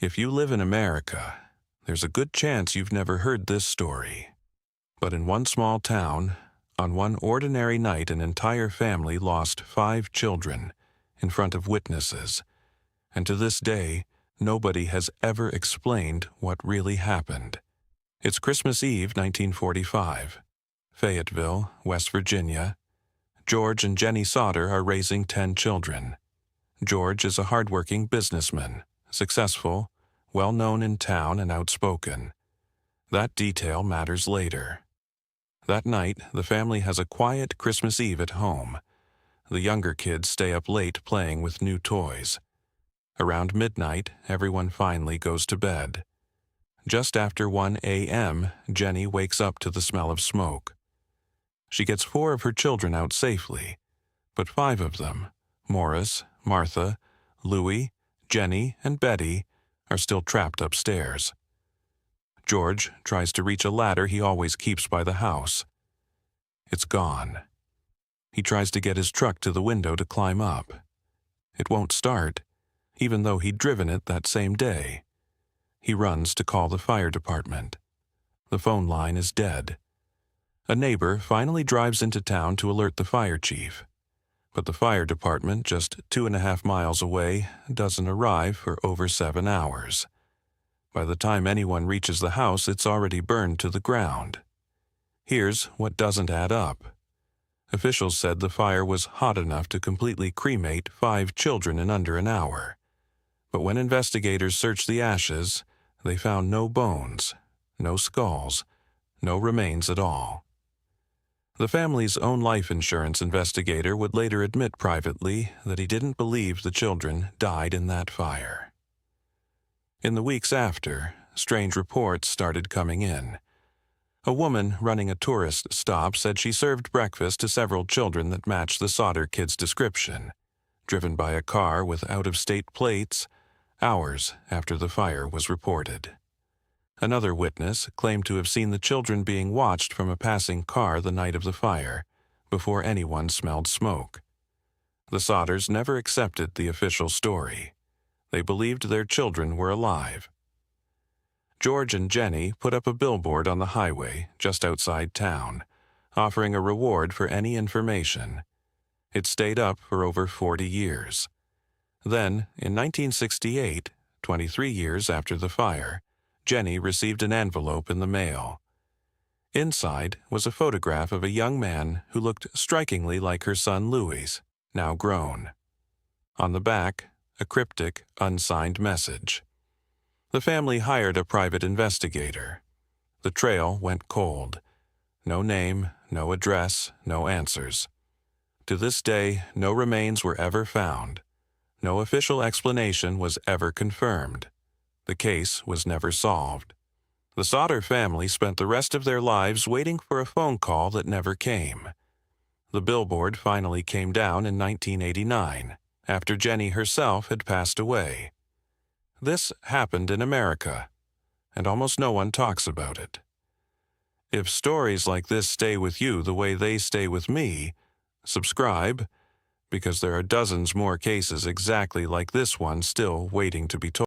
If you live in America, there's a good chance you've never heard this story. But in one small town, on one ordinary night, an entire family lost 5 children in front of witnesses, and to this day, nobody has ever explained what really happened. It's Christmas Eve, 1945. Fayetteville, West Virginia. George and Jenny Sodder are raising 10 children. George is a hardworking businessman, successful, well-known in town and outspoken. That detail matters later. That night, the family has a quiet Christmas Eve at home. The younger kids stay up late playing with new toys. Around midnight, everyone finally goes to bed. Just after 1 a.m., Jenny wakes up to the smell of smoke. She gets 4 of her children out safely, but 5 of them, Morris, Martha, Louie, Jenny, and Betty, are still trapped upstairs. George tries to reach a ladder he always keeps by the house. It's gone. He tries to get his truck to the window to climb up. It won't start, even though he'd driven it that same day. He runs to call the fire department. The phone line is dead. A neighbor finally drives into town to alert the fire chief. But the fire department, just 2.5 miles away, doesn't arrive for over 7 hours. By the time anyone reaches the house, it's already burned to the ground. Here's what doesn't add up. Officials said the fire was hot enough to completely cremate 5 children in under an hour. But when investigators searched the ashes, they found no bones, no skulls, no remains at all. The family's own life insurance investigator would later admit privately that he didn't believe the children died in that fire. In the weeks after, strange reports started coming in. A woman running a tourist stop said she served breakfast to several children that matched the Sodder kids' description, driven by a car with out-of-state plates, hours after the fire was reported. Another witness claimed to have seen the children being watched from a passing car the night of the fire, before anyone smelled smoke. The Sodders never accepted the official story. They believed their children were alive. George and Jenny put up a billboard on the highway just outside town, offering a reward for any information. It stayed up for over 40 years. Then, in 1968, 23 years after the fire, Jenny received an envelope in the mail. Inside was a photograph of a young man who looked strikingly like her son Louis, now grown. On the back, a cryptic, unsigned message. The family hired a private investigator. The trail went cold. No name, no address, no answers. To this day, no remains were ever found. No official explanation was ever confirmed. The case was never solved. The Sodder family spent the rest of their lives waiting for a phone call that never came. The billboard finally came down in 1989, after Jenny herself had passed away. This happened in America, and almost no one talks about it. If stories like this stay with you the way they stay with me, subscribe, because there are dozens more cases exactly like this one still waiting to be told.